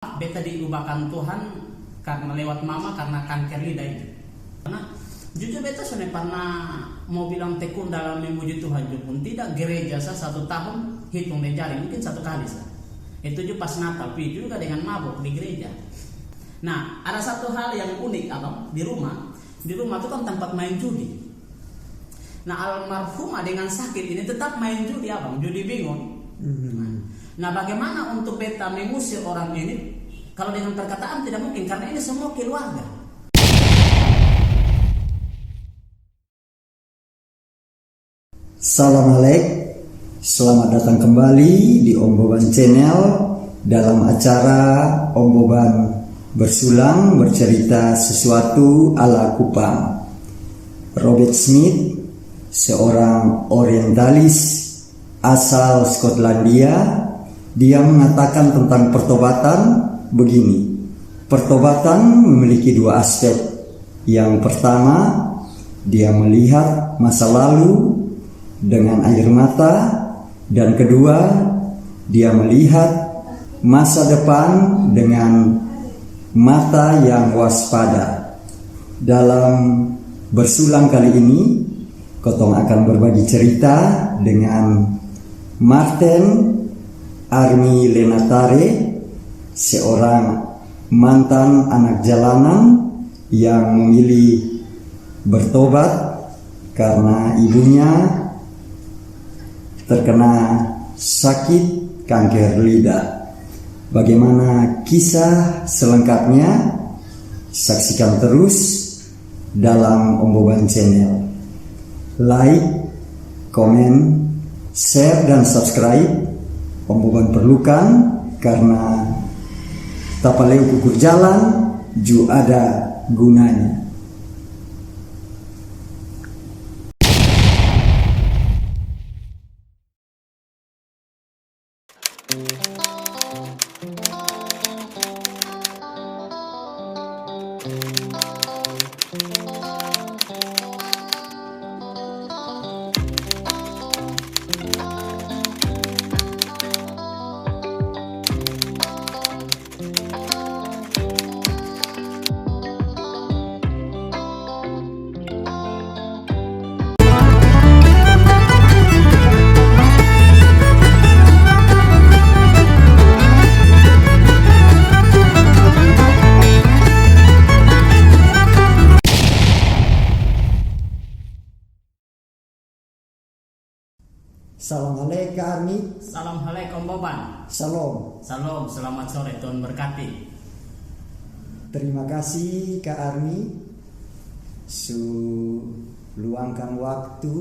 beta diubahkan Tuhan karena lewat mama karena kanker lidah itu. Karena jujur beta sudah pernah mau bilang tekun dalam memuji Tuhan pun tidak gereja saya 1 tahun hitung dan jari mungkin 1 kali sah. Itu juga pas Natal, juga dengan mabuk di gereja. Nah ada satu hal yang unik abang di rumah itu kan tempat main judi. Nah almarhumah dengan sakit ini tetap main judi abang, judi bingung. Nah bagaimana untuk beta mengusir orang ini? Kalau dengan perkataan tidak mungkin karena ini semua keluarga. Salam Alek, selamat datang kembali di Om Boban Channel dalam acara Om Boban bersulang bercerita sesuatu ala Kupang. Robert Smith, seorang orientalis asal Skotlandia, dia mengatakan tentang pertobatan begini. Pertobatan memiliki 2 aspek. Yang pertama, dia melihat masa lalu dengan air mata, dan kedua, dia melihat masa depan dengan mata yang waspada. Dalam bersulang kali ini, Kotong akan berbagi cerita dengan Martin Army Lenatare, seorang mantan anak jalanan yang memilih bertobat karena ibunya terkena sakit kanker lidah. Bagaimana kisah selengkapnya? Saksikan terus dalam Om Boban Channel. Like, komen, share dan subscribe Om Boban perlukan karena tapaleu kukur jalan ju ada gunanya. Salam Alek Kak Armi. Salam alaikum Boban. Salam. Salam, selamat sore, Tuhan berkati. Terima kasih Kak Armi luangkan waktu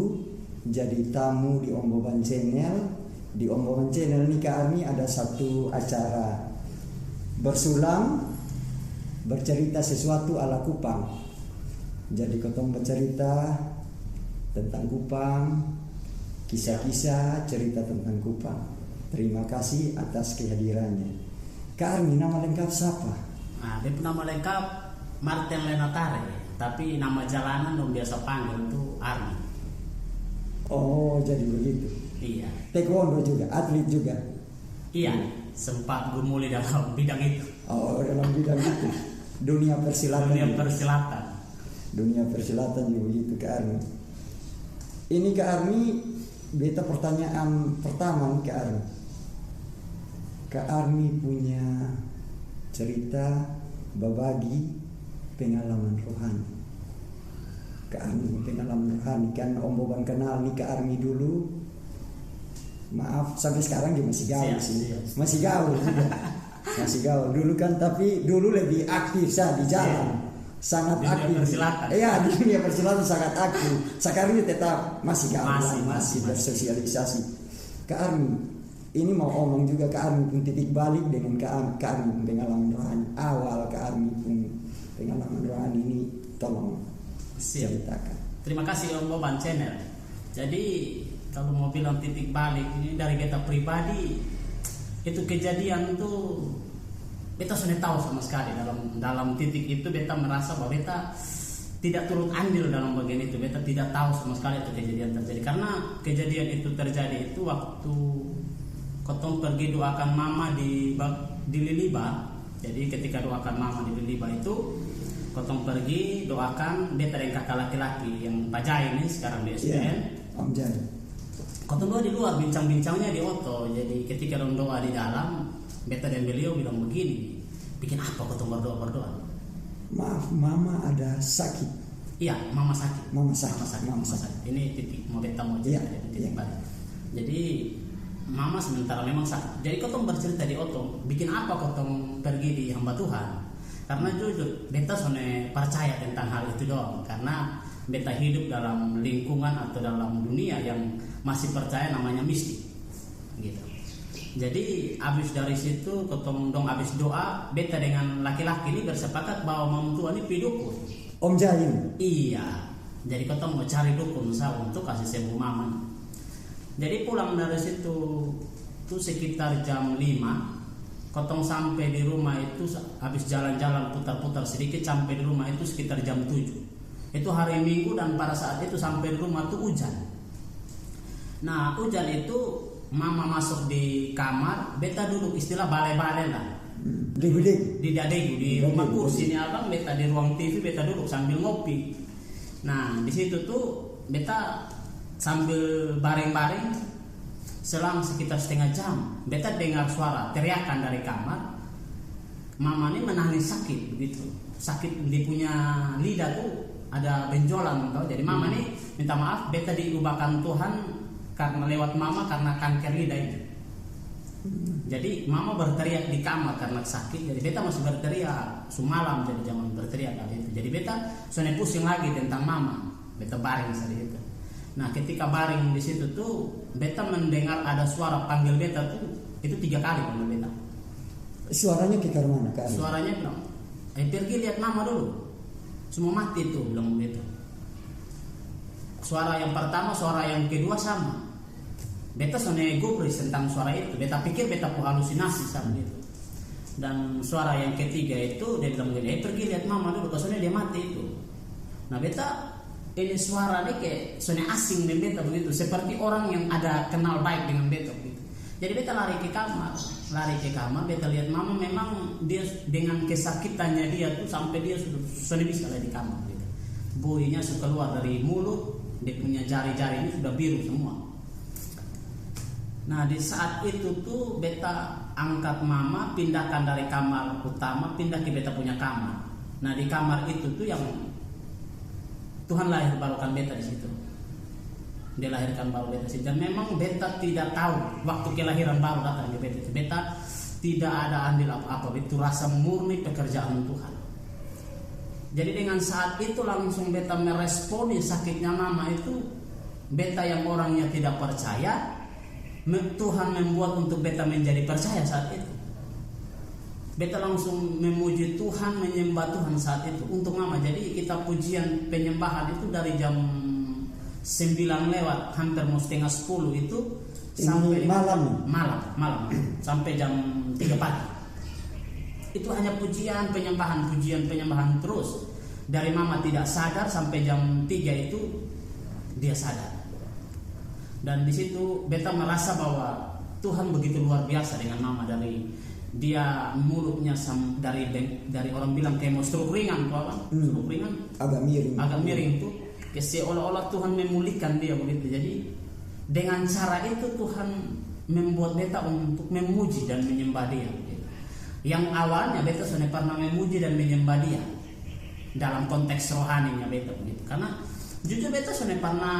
jadi tamu di Om Boban Channel. Di Om Boban Channel ini Kak Armi ada satu acara bersulang bercerita sesuatu ala Kupang. Jadi Kotong bercerita tentang Kupang, kisah-kisah cerita tentang Kupang. Terima kasih atas kehadirannya. Kak Armi, nama lengkap siapa? Nah, dia nama lengkap Martin Lenatare, tapi nama jalanan yang biasa panggil itu Army. Oh, jadi begitu. Iya. Taekwondo juga, atlet juga. Iya, sempat gumuli dalam bidang itu. Oh, dalam bidang itu. Dunia persilatan. Dunia persilatan juga begitu Kak Armi. Ini Kak Armi, beta pertanyaan pertama nih Kak Armi. Kak Armi punya cerita berbagi pengalaman rohani. Kak Armi pengalaman rohani kan Om Boban kenal nih Kak Armi dulu. Maaf sampai sekarang dia masih gaul sih. Masih gaul juga. Masih gaul dulu kan, tapi dulu lebih aktif di jalan. Sangat aktif. Iya, di dunia persilatan sangat aktif. Sekarang ini tetap masih gaul, masih bersosialisasi. Kak Armi, ini mau omong juga Kak Armi pun titik balik dengan Kak Armi pun pengalaman rohani. Awal Kak Armi pun pengalaman rohani ini tolong ceritakan. Terima kasih Om Boban Channel. Jadi kalau mau bilang titik balik ini dari beta pribadi, itu kejadian tuh beta sudah tahu sama sekali dalam titik itu beta merasa bahwa beta tidak turut andil dalam bagian itu. Beta tidak tahu sama sekali itu kejadian terjadi, karena kejadian itu terjadi itu waktu Kotong pergi doakan mama di Liliba. Jadi ketika doakan mama di Liba itu, kotong pergi doakan beta dan kakak laki-laki yang Pajai ini sekarang di SPN. Iya, Om Jai. Kotong doa di luar, bincang-bincangnya di oto. Jadi ketika dong doa di dalam, beta dan beliau bilang begini, bikin apa kotong berdoa? Maaf, mama ada sakit. Iya, mama sakit. Mama sakit. Ini titik mau beta mau cerita titik balik. Jadi mama sementara memang sakit. Jadi kotong bercerita di oto, bikin apa kotong pergi di hamba Tuhan? Karena jujur, beta sone percaya tentang hal itu doang. Karena beta hidup dalam lingkungan atau dalam dunia yang masih percaya namanya mistik, gitu. Jadi abis dari situ kotong dong abis doa, beta dengan laki-laki ini bersepakat bahwa mam Tuhan ini pi dukun. Om Jai. Iya. Jadi kotong mau cari dukun untuk kasih sembuh mama. Jadi pulang dari situ tuh sekitar jam 5, kotong sampai di rumah itu habis jalan-jalan putar-putar sedikit sampai di rumah itu sekitar jam 7. Itu hari Minggu dan pada saat itu sampai di rumah tuh hujan. Nah, hujan itu mama masuk di kamar, beta duduk istilah balai-balai lah. Di dadegu di rumah kursi ini abang, beta di ruang TV beta duduk sambil ngopi. Nah, di situ tuh beta sambil baring-baring selang sekitar setengah jam, beta dengar suara teriakan dari kamar. Mama ini menangis sakit begitu, sakit di punya lidah tuh ada benjolan tau. Jadi mama ini minta maaf, beta diubahkan Tuhan karena lewat mama karena kanker lidah itu. Jadi mama berteriak di kamar karena sakit. Jadi beta masih berteriak semalam, jadi jangan berteriak kali itu. Jadi beta soalnya pusing lagi tentang mama. Beta baring saat itu. Nah ketika baring di situ tuh beta mendengar ada suara panggil beta tuh itu 3 kali panggil beta. Suaranya ke mana Kak? Suaranya bilang, pergi lihat mama dulu. Semua mati tuh bilang beta. Suara yang pertama, suara yang kedua sama. Beta soalnya gubris tentang suara itu. Beta pikir beta halusinasi sama gitu. Dan suara yang ketiga itu dia bilang begini, pergi lihat mama dulu, soalnya dia mati itu. Nah beta ini suara dia kayak soalnya asing dengan beta begitu, seperti orang yang ada kenal baik dengan beta begitu. Jadi beta lari ke kamar, beta lihat mama memang dia dengan kesakitannya dia tuh sampai dia sudah bisa lari di kamar gitu. Buihnya sudah keluar dari mulut, dia punya jari-jari ini sudah biru semua. Nah di saat itu tuh beta angkat mama, pindahkan dari kamar utama, pindah ke beta punya kamar. Nah di kamar itu tuh yang Tuhan lahir barukan beta di situ. Dia lahirkan baru beta di situ. Dan memang beta tidak tahu waktu kelahiran baru datang ke beta itu. Beta tidak ada andil apa-apa. Itu rasa murni pekerjaan Tuhan. Jadi dengan saat itu langsung beta meresponi sakitnya mama itu. Beta yang orangnya tidak percaya, Tuhan membuat untuk beta menjadi percaya saat itu. Beta langsung memuji Tuhan, menyembah Tuhan saat itu untuk mama. Jadi kita pujian penyembahan itu dari jam 9 lewat hampir mau setengah 10 itu sampai malam sampai jam 3 pagi. Itu hanya pujian penyembahan terus. Dari mama tidak sadar sampai jam 3 itu dia sadar. Dan di situ beta merasa bahwa Tuhan begitu luar biasa dengan mama. Dari dia mulutnya dari orang bilang kayak mau stroke ringan tuh apa? Stroke ringan agak miring tuh seolah-olah Tuhan memulihkan dia begitu. Jadi dengan cara itu Tuhan membuat beta untuk memuji dan menyembah dia begitu. Yang awalnya beta sudah pernah memuji dan menyembah dia dalam konteks rohaninya beta begitu. Karena jujur beta sudah pernah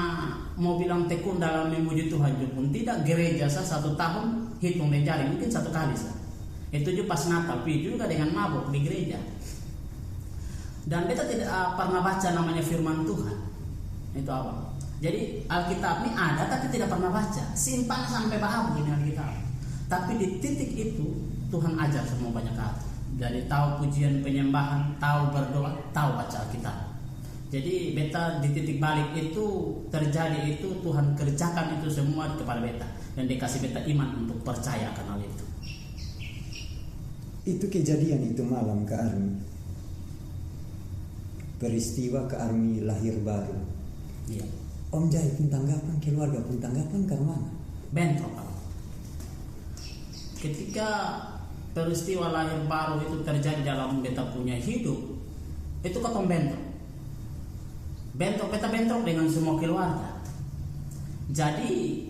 mau bilang tekun dalam memuji Tuhan pun tidak gereja 1 tahun hitung dan jari mungkin 1 kali sah. Itu juga pas Natal, juga dengan mabuk di gereja. Dan beta tidak pernah baca namanya firman Tuhan. Itu apa? Jadi Alkitab ini ada tapi tidak pernah baca. Simpan sampai bahabu ini Alkitab. Tapi di titik itu Tuhan ajar semua banyak hal. Jadi tahu pujian penyembahan, tahu berdoa, tahu baca Alkitab. Jadi beta di titik balik itu terjadi itu Tuhan kerjakan itu semua kepada beta dan dikasih beta iman untuk percaya akan hal itu. Itu kejadian itu malam Kak Armi. Peristiwa Kak Armi lahir baru. Iya. Om Jai pun tanggapan, keluarga pun tanggapan ke mana? Bentrok. Ketika peristiwa lahir baru itu terjadi dalam beta punya hidup, itu ketong bentrok beta bentrok dengan semua keluarga. Jadi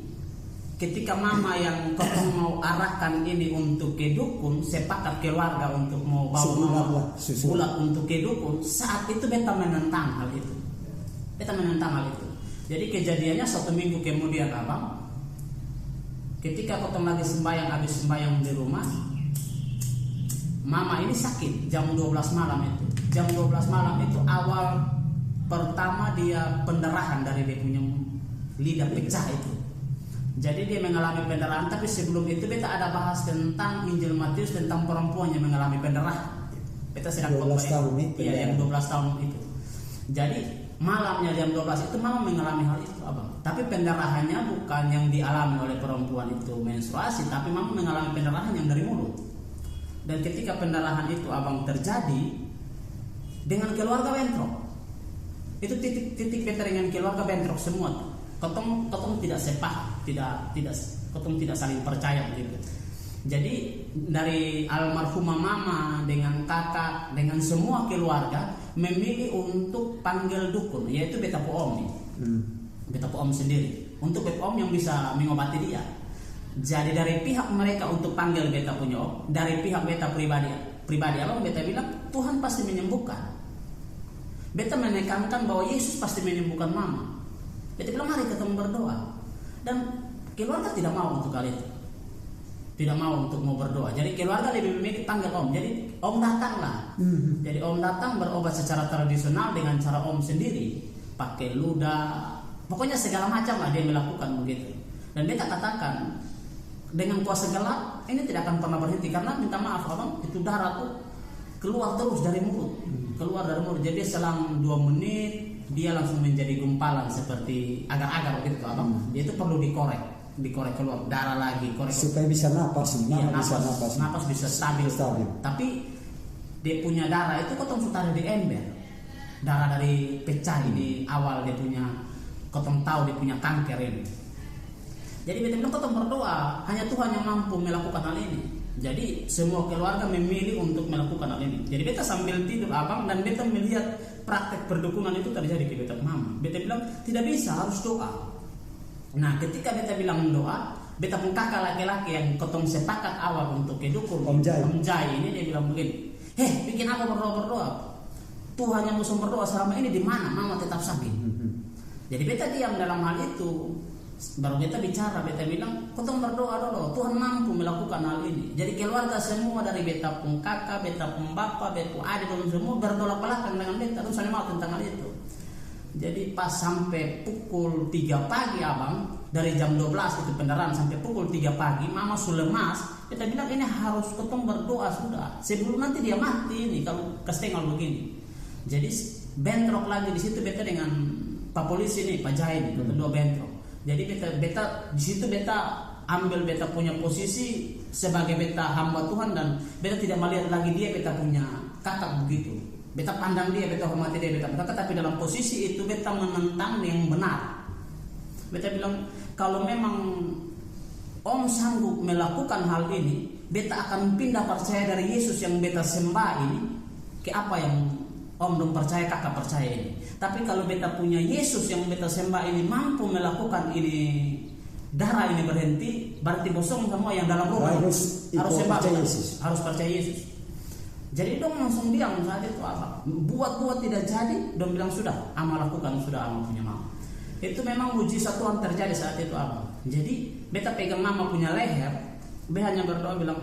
ketika mama yang ketong mau arahkan ini untuk ke dukun, sepakat keluarga untuk mau bawa mama bulat untuk ke dukun, saat itu beta menentang hal itu. Jadi kejadiannya 1 minggu kemudian abang, ketika ketong lagi habis sembahyang di rumah, mama ini sakit jam 12 malam itu. Jam 12 malam itu awal pertama dia pendarahan dari dia punya lidah pecah itu. Jadi dia mengalami pendarahan, tapi sebelum itu beta ada bahas tentang Injil Matius tentang perempuan yang mengalami pendarahan. Beta sedang 12 tahun itu. Iya, yang 12 tahun itu. Jadi malamnya jam 12 itu mama mengalami hal itu, abang. Tapi pendarahannya bukan yang dialami oleh perempuan itu menstruasi, tapi mama mengalami pendarahan yang dari mulut. Dan ketika pendarahan itu abang terjadi, dengan keluarga bentrok. Itu titik beta dengan keluarga bentrok semua. Ketong tidak sepakat, ketong tidak saling percaya begitu. Jadi dari almarhumah mama dengan kakak dengan semua keluarga memilih untuk panggil dukun, yaitu beta om nih. Beta om sendiri untuk beta om yang bisa mengobati dia. Jadi dari pihak mereka untuk panggil beta punya om, dari pihak beta pribadi abang beta bilang Tuhan pasti menyembuhkan. Beta menekankan bahwa Yesus pasti menyembuhkan mama. Beta bilang mari kita berdoa. Dan keluarga tidak mau untuk hal itu. Tidak mau untuk mau berdoa. Jadi keluarga lebih memilih panggil om. Jadi om datanglah. Jadi om datang berobat secara tradisional dengan cara om sendiri, pakai ludah, pokoknya segala macam lah dia melakukan begitu. Dan beta katakan dengan kuasa gelap ini tidak akan pernah berhenti, karena minta maaf abang, itu darah tuh keluar terus dari mulut. Jadi selang 2 menit dia langsung menjadi gumpalan seperti agar-agar begitu abang. Dia itu perlu dikorek keluar darah lagi, korek supaya bisa napas. Napas bisa stabil. Tapi dia punya darah itu ketong sudah di ember. Darah dari pecah ini awal dia punya, ketong tahu dia punya kanker ini. Jadi beta bilang ketong berdoa, hanya Tuhan yang mampu melakukan hal ini. Jadi semua keluarga memilih untuk melakukan hal ini. Jadi beta sambil tidur abang, dan beta melihat praktek perdukunan itu terjadi di beta mama. Beta bilang tidak bisa, harus doa. Nah ketika beta bilang doa, beta pun kakak laki-laki yang ketong sepakat awal untuk ke dukun, Om Jai ini, dia bilang begini, bikin apa berdoa? Tuhan yang musuh berdoa selama ini di mana? Mama tetap sakit. Jadi beta diam dalam hal itu. Baru beta bicara, beta bilang ketong berdoa dulu, Tuhan mampu melakukan hal ini. Jadi keluarga semua dari beta pun kakak, beta pun bapak, beta pun adik, semua bertolak belakang dengan beta, terus saya mau tentang hal itu. Jadi pas sampai pukul 3 pagi abang, dari jam 12 itu pendarahan sampai pukul 3 pagi, mama sudah lemas. Beta bilang ini harus ketong berdoa sudah, sebelum nanti dia mati ini kalau kestengal begini. Jadi bentrok lagi di situ beta dengan Pak Polisi nih, Pak Jai nih, kedua bentrok. Jadi beta di situ beta ambil beta punya posisi sebagai beta hamba Tuhan, dan beta tidak melihat lagi dia beta punya kakak begitu. Beta pandang dia, beta hormati dia, beta kakak, tapi dalam posisi itu beta menentang yang benar. Beta bilang kalau memang om sanggup melakukan hal ini, beta akan pindah percaya dari Yesus yang beta sembah ini ke apa yang om belum percaya, kakak percaya ini. Tapi kalau beta punya Yesus yang beta sembah ini mampu melakukan ini, darah ini berhenti, berarti bosong semua yang dalam rumah harus sembah Yesus. Harus percaya Yesus. Jadi dong langsung diam saat itu apa? Buat tidak jadi, dong bilang sudah, ama lakukan, sudah ama punya mama. Itu memang mujizat Tuhan terjadi saat itu apa? Jadi beta pegang mama punya leher, beta hanya berdoa bilang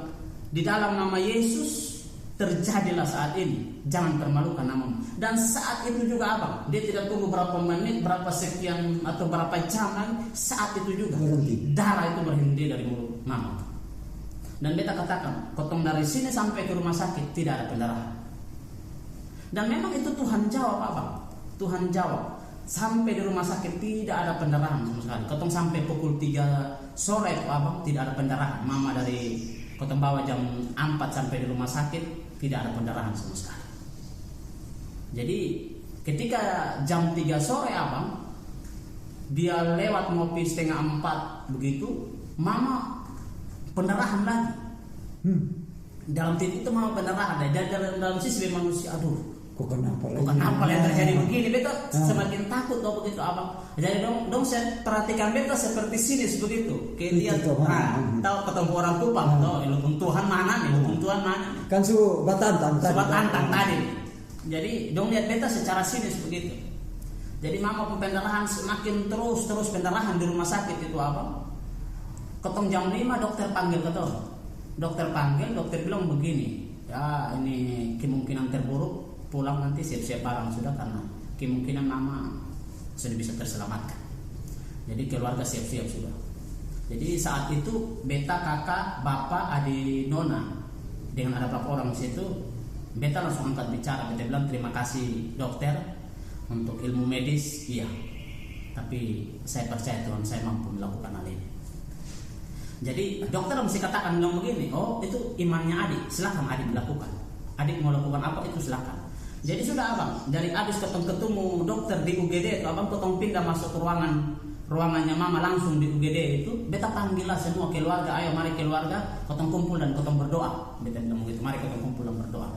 di dalam nama Yesus terjadilah saat ini, jangan permalukan namamu. Dan saat itu juga abang, dia tidak tunggu berapa menit, berapa sekian atau berapa jam lagi, saat itu juga darah itu berhenti dari mulut mama. Dan beta katakan, potong dari sini sampai ke rumah sakit tidak ada pendarahan. Dan memang itu Tuhan jawab abang, Tuhan jawab. Sampai di rumah sakit tidak ada pendarahan sama sekali. Potong sampai pukul 3 sore itu abang tidak ada pendarahan. Mama dari potong bawa jam 4 sampai di rumah sakit tidak ada pendarahan sama sekali. Jadi ketika jam 3 sore abang, dia lewat ngopi 3:30 begitu, mama pendarahan lagi. dalam titik itu mama pendarahan. Dan dalam sisi manusia, aduh, kok kenapa yang terjadi begini? Beta semakin takut atau begitu abang. Jadi dong saya perhatikan beta seperti sinis begitu. Kayak dia tahu ketemu orang Kupang, tahu ilmu Tuhan mana nih, ilmu Tuhan mana? Kan batantang tadi. Jadi dong lihat beta secara sinis begitu. Jadi mama pendarahan semakin terus pendarahan di rumah sakit itu abang. Ketong jam 5 dokter panggil ketong. Dokter bilang begini, ya ini kemungkinan terburuk, pulang nanti siap-siap barang sudah karena kemungkinan mama sudah bisa terselamatkan. Jadi keluarga siap-siap sudah. Jadi saat itu beta, kakak, bapak, adik, nona dengan ada beberapa orang di situ, beta langsung angkat bicara. Beta bilang terima kasih dokter untuk ilmu medis, iya. Tapi saya percaya Tuhan saya mampu melakukan hal ini. Jadi dokter mesti katakan bilang begini, oh itu imannya adik, silakan adik melakukan. Adik mau lakukan apa itu silakan. Jadi sudah abang, dari habis ketemu dokter di UGD itu abang ketemu pindah masuk ke ruangannya mama langsung di UGD itu. Beta panggillah semua keluarga, ayo mari keluarga ketemu kumpul dan ketemu berdoa. Beta bilang begitu, mari ketemu kumpul dan berdoa.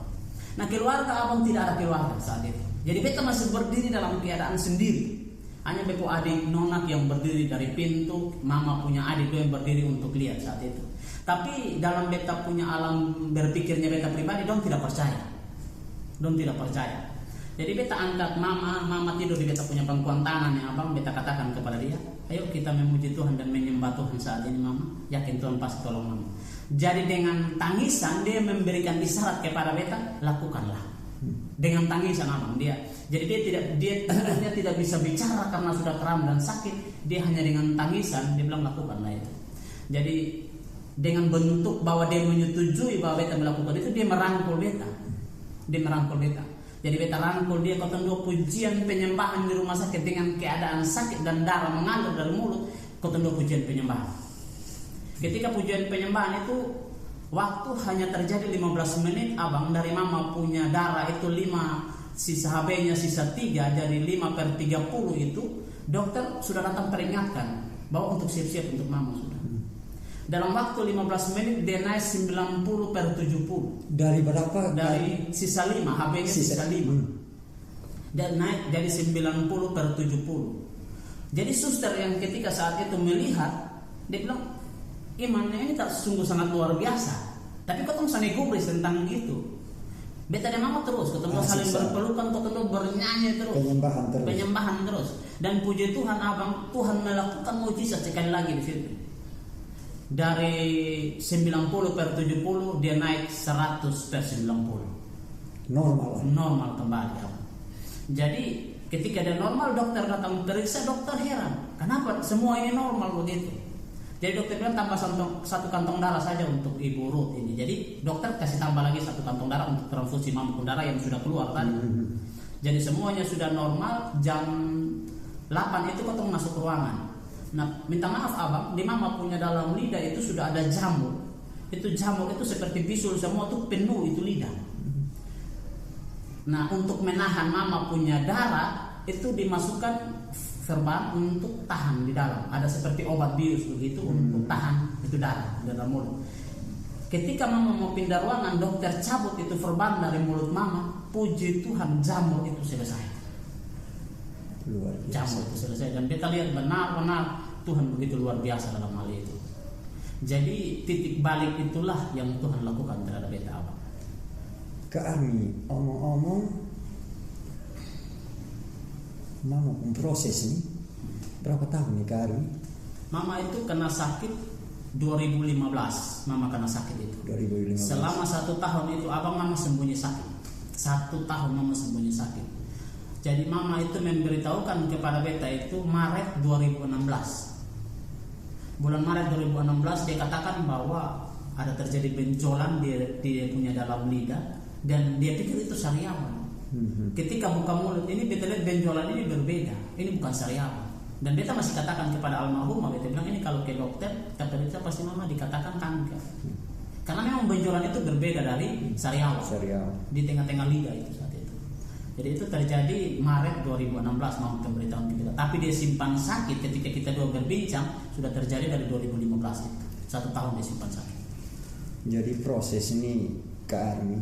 Nah keluarga abang tidak ada keluarga saat itu. Jadi beta masih berdiri dalam keadaan sendiri. Hanya bepo adik nonak yang berdiri dari pintu, mama punya adik itu yang berdiri untuk lihat saat itu. Tapi dalam beta punya alam berpikirnya beta pribadi, dong tidak percaya. Jadi beta angkat mama tidur di beta punya pangkuan tangan yang abang, beta katakan kepada dia, ayo kita memuji Tuhan dan menyembah Tuhan saat ini mama, yakin Tuhan pasti tolong mama. Jadi dengan tangisan dia memberikan isyarat kepada beta, lakukanlah. Dengan tangisan abang dia. Jadi dia tidak bisa bicara karena sudah kram dan sakit. Dia hanya dengan tangisan dia bilang lakukanlah itu. Jadi dengan bentuk bahwa dia menyetujui bahwa beta melakukan itu, dia merangkul beta. Jadi beta rangkul dia, kau tunduk pujian penyembahan di rumah sakit dengan keadaan sakit dan darah mengalir dari mulut. Kau tunduk pujian penyembahan. Ketika pujian penyembahan itu waktu hanya terjadi 15 menit abang, dari mama punya darah itu 5, sisa HB-nya sisa 3, jadi 5/30 itu dokter sudah datang peringatkan bahwa untuk siap-siap untuk mama sudah. Dalam waktu 15 menit dia naik 90/70. Dari berapa? Dari sisa 5, HB-nya sisa 5. Dan naik jadi 90/70. Jadi suster yang ketika saat itu melihat, dia bilang imannya ini tak sungguh sangat luar biasa. Tapi kau tuh sana gubris tentang itu. Beta dan mama terus ketemu saling berpelukan, ketemu bernyanyi terus, penyembahan terus. Dan puji Tuhan abang, Tuhan melakukan mujizat sekali lagi di situ. Dari 90/70 dia naik 100/90. Normal kembali abang. Jadi ketika dia normal, dokter datang periksa, dokter heran, kenapa semua ini normal begitu? Jadi dokter bilang tambah satu kantong darah saja untuk Ibu Ruth ini. Jadi dokter kasih tambah lagi 1 kantong darah untuk transfusi mama darah yang sudah keluar tadi. Jadi semuanya sudah normal. Jam 8 itu ketemu masuk ruangan. Nah minta maaf abang, di mama punya dalam lidah itu sudah ada jamur. Itu jamur itu seperti bisul semua tuh penuh itu lidah. Nah untuk menahan mama punya darah itu dimasukkan serban untuk tahan di dalam, ada seperti obat bius begitu untuk tahan itu darah dalam mulut. Ketika mama mau pindah ruangan, dokter cabut itu serban dari mulut mama. Puji Tuhan, jamur itu selesai. Jamur itu selesai. Dan kita lihat benar-benar Tuhan begitu luar biasa dalam hal itu. Jadi titik balik itulah yang Tuhan lakukan terhadap beta abang. Kak Armi, omong-omong mama pun proses nih berapa tahun nih Kak Armi? Mama itu kena sakit 2015. Mama kena sakit itu 2015. Selama 1 tahun itu abang mama sembunyi sakit. 1 tahun mama sembunyi sakit. Jadi mama itu memberitahukan kepada beta itu Maret 2016. Bulan Maret 2016 dia katakan bahwa ada terjadi benjolan dia punya dalam lidah dan dia pikir itu sariawan. Ketika buka mulut ini beta lihat benjolan ini berbeda, ini bukan sariawan. Dan beta masih katakan kepada almarhumah, beta bilang ini kalau ke dokter kata beta pasti mama dikatakan kanker. Karena memang benjolan itu berbeda dari sariawan. Di tengah-tengah lidah itu saat itu. Jadi itu terjadi Maret 2016 mama memberitahukan kita. Tapi dia simpan sakit ketika kita dua berbincang sudah terjadi dari 2015 itu. 1 tahun dia simpan sakit. Jadi proses ini Kak Armi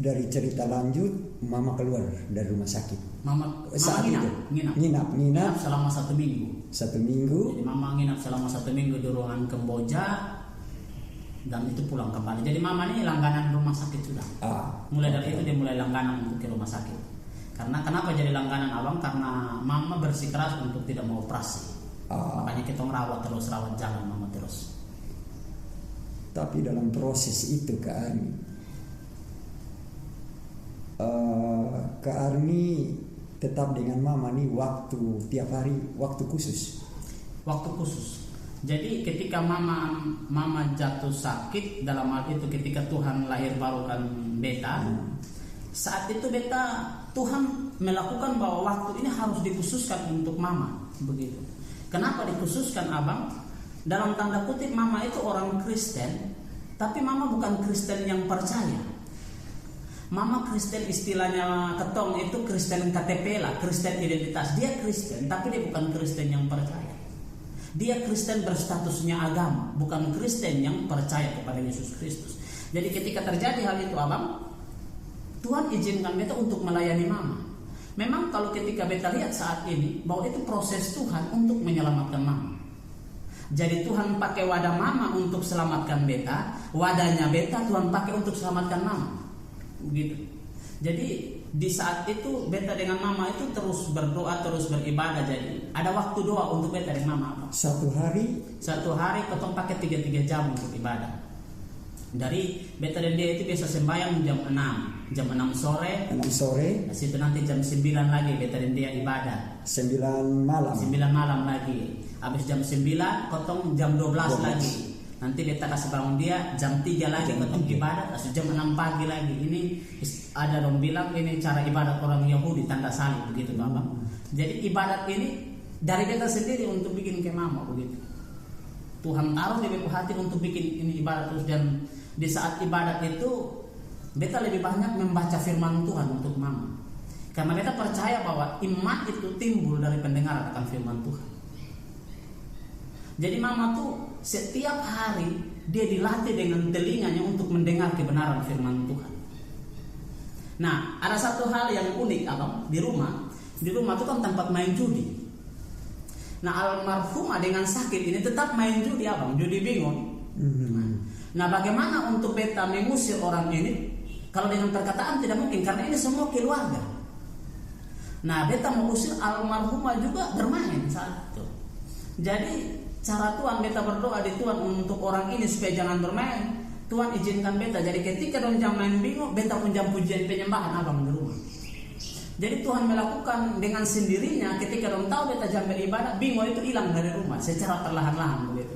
dari cerita lanjut, Mama keluar dari rumah sakit. Mama Saat nginap selama 1 minggu. 1 minggu. Jadi mama nginap selama 1 minggu di ruangan Kamboja dan itu pulang kembali. Jadi mama ini langganan rumah sakit sudah. Mulai dari itu dia mulai langganan untuk ke rumah sakit. Karena kenapa jadi langganan abang? Karena mama bersikeras untuk tidak mau operasi. Makanya kita rawat jalan mama terus. Tapi dalam proses itu Kak Armi tetap dengan mama nih tiap hari waktu khusus. Jadi ketika mama jatuh sakit, dalam hal itu ketika Tuhan lahir barukan beta, saat itu beta Tuhan melakukan bahwa waktu ini harus dikhususkan untuk mama, begitu. Kenapa dikhususkan abang? Dalam tanda kutip mama itu orang Kristen, tapi mama bukan Kristen yang percaya. Mama Kristen istilahnya ketong itu Kristen KTP lah, Kristen identitas. Dia Kristen, tapi dia bukan Kristen yang percaya. Dia Kristen berstatusnya agama, bukan Kristen yang percaya kepada Yesus Kristus. Jadi ketika terjadi hal itu abang, Tuhan izinkan beta untuk melayani mama. Memang kalau ketika beta lihat saat ini bahwa itu proses Tuhan untuk menyelamatkan mama. Jadi Tuhan pakai wadah mama untuk selamatkan beta, wadahnya beta Tuhan pakai untuk selamatkan mama. Begitu. Jadi di saat itu beta dengan mama itu terus berdoa, terus beribadah. Jadi ada waktu doa untuk beta dengan mama. Satu hari potong pakai 3 jam untuk ibadah. Dari beta dan dia itu biasa sembahyang jam 6 sore. 6 sore. Nah, situ nanti jam 9 lagi beta dan dia ibadah. 9 malam. 9 malam lagi. Habis jam 9 potong jam 12 lagi. Nanti beta kasih bangun dia jam 3 lagi potong ibadah, terus jam 6 pagi lagi. Ini ada dong bilang ini cara ibadat orang Yahudi, tanda salib begitu Bapak. Jadi ibadat ini dari beta sendiri untuk bikin ke mama begitu. Tuhan taruh di beta hati untuk bikin ini ibadat terus, dan di saat ibadat itu beta lebih banyak membaca firman Tuhan untuk mama. Karena beta percaya bahwa iman itu timbul dari pendengaran akan firman Tuhan. Jadi mama tuh setiap hari dia dilatih dengan telinganya untuk mendengar kebenaran firman Tuhan. Nah, ada satu hal yang unik abang di rumah itu kan tempat main judi. Nah, almarhumah dengan sakit ini tetap main judi abang, judi bingung. Nah, bagaimana untuk beta mengusir orang ini? Kalau dengan perkataan tidak mungkin, karena ini semua keluarga. Nah, beta mau usir almarhumah juga bermain saat itu. Jadi cara Tuhan beta berdoa di Tuhan untuk orang ini supaya jangan bermain. Tuhan izinkan beta. Jadi ketika dong jam main bingung, beta pun jam pujian penyembahan abang di rumah. Jadi Tuhan melakukan dengan sendirinya ketika dong tahu beta jam beribadah, bingung itu hilang dari rumah secara perlahan-lahan begitu.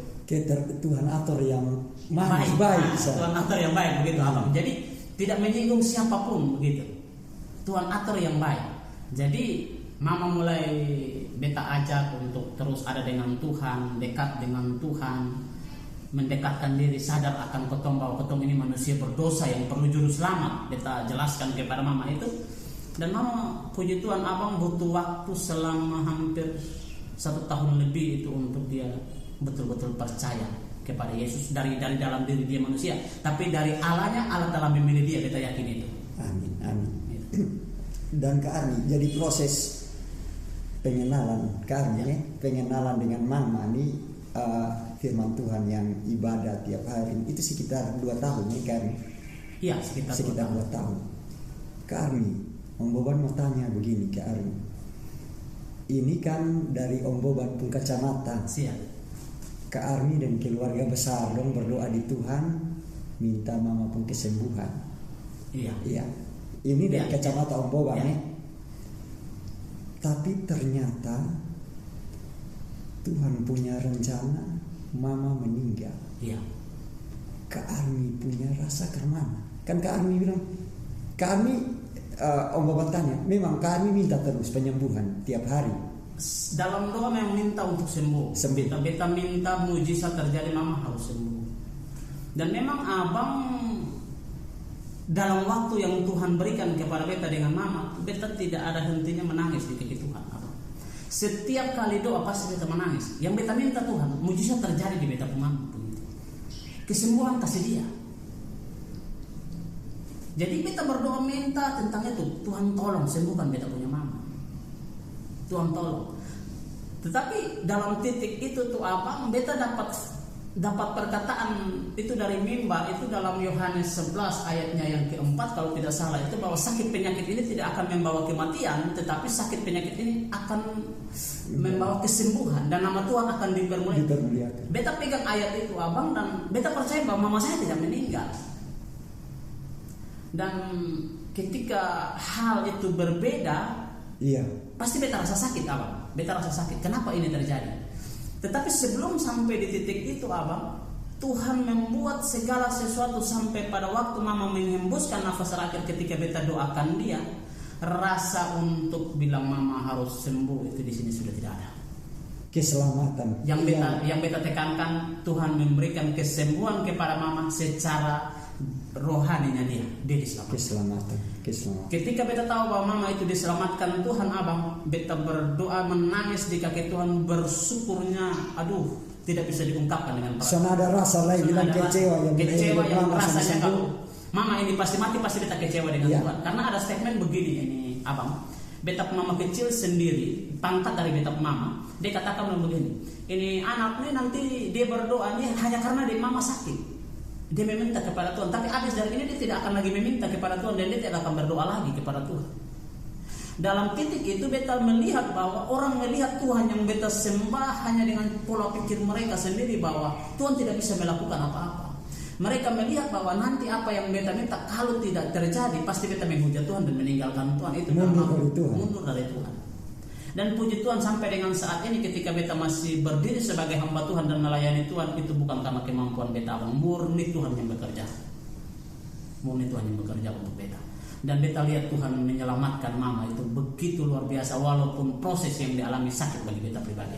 Tuhan atur yang baik. Tuhan atur yang baik begitu abang. Jadi tidak menyinggung siapapun begitu. Tuhan atur yang baik. Jadi mama mulai beta ajak untuk terus ada dengan Tuhan, dekat dengan Tuhan, mendekatkan diri, sadar akan ketong bahwa ketong ini manusia berdosa yang perlu juru selamat. Beta jelaskan kepada mama itu, dan mama puji Tuhan abang butuh waktu selama hampir 1 tahun lebih itu untuk dia betul-betul percaya kepada Yesus dari dalam diri dia manusia, tapi dari Allahnya, Allah telah memilih dia. Beta yakin itu. Amin. Dan Kak Armi, jadi proses pengenalan Kak Armi, pengenalan dengan mama nih firman Tuhan yang ibadah tiap hari itu sekitar 2 tahun nih Kak Armi. Iya, sekitar 2 tahun. Kak Armi, Om Boban mau tanya begini Kak Armi. Ini kan dari Om Boban pun kacamata. Siap. Kak Armi dan keluarga besar dong berdoa di Tuhan, minta mama pun kesembuhan. Iya. Ini dari kacamata Om Boban nih. Tapi ternyata Tuhan punya rencana mama meninggal. Iya. Kak Armi punya rasa kemana? Kan Kak Armi bilang, Kak Armi, Om Boban tanya, memang Kak Armi minta terus penyembuhan tiap hari. Dalam doa memang minta untuk sembuh. Beta minta mujizat terjadi, mama harus sembuh. Dan memang abang dalam waktu yang Tuhan berikan kepada beta dengan mama, beta tidak ada hentinya menangis di kaki Tuhan. Setiap kali doa pasti beta menangis. Yang beta minta Tuhan, mujizat terjadi di beta mama. kesembuhan kasih dia. Jadi beta berdoa minta tentang itu, Tuhan tolong sembuhkan beta punya mama, Tuhan tolong. Tetapi dalam titik itu tuh abang, beta dapat perkataan itu dari mimbar, itu dalam Yohanes 11 ayatnya yang keempat kalau tidak salah, itu bahwa sakit penyakit ini tidak akan membawa kematian, tetapi sakit penyakit ini akan membawa kesembuhan dan nama Tuhan akan dipermuliakan. Beta pegang ayat itu abang, dan beta percaya bahwa mama saya tidak meninggal. Dan ketika hal itu berbeda, iya, pasti beta rasa sakit abang, beta rasa sakit. Kenapa ini terjadi? Tetapi sebelum sampai di titik itu abang, Tuhan membuat segala sesuatu sampai pada waktu mama menghembuskan nafas terakhir ketika beta doakan dia, rasa untuk bilang mama harus sembuh itu di sini sudah tidak ada. Keselamatan. Yang beta tekankan, Tuhan memberikan kesembuhan kepada mama secara rohaninya dia diselamatkan. Keselamatan. Ketika beta tahu bahwa mama itu diselamatkan Tuhan abang, beta berdoa menangis di kaki Tuhan, bersyukurnya tidak bisa diungkapkan dengan perasaan. Sana ada rasa lain bilang kecewa yang rasanya kalau mama ini pasti mati, pasti beta kecewa dengan Tuhan. Karena ada statement begini ini abang, beta mama kecil sendiri, pangkat dari beta mama, dia katakan begini, ini anak ini nanti dia berdoa ini hanya karena dia mama sakit. Dia meminta kepada Tuhan, tapi habis dari ini dia tidak akan lagi meminta kepada Tuhan dan dia tidak akan berdoa lagi kepada Tuhan. Dalam titik itu beta melihat bahwa orang melihat Tuhan yang beta sembah hanya dengan pola pikir mereka sendiri bahwa Tuhan tidak bisa melakukan apa-apa. Mereka melihat bahwa nanti apa yang beta minta kalau tidak terjadi pasti beta menghujat Tuhan dan meninggalkan Tuhan. Itu mundur dari Tuhan. Dan puji Tuhan sampai dengan saat ini ketika beta masih berdiri sebagai hamba Tuhan dan melayani Tuhan, itu bukan karena kemampuan beta, murni Tuhan yang bekerja. Murni Tuhan yang bekerja untuk beta. Dan beta lihat Tuhan menyelamatkan mama itu begitu luar biasa, walaupun proses yang dialami sakit bagi beta pribadi.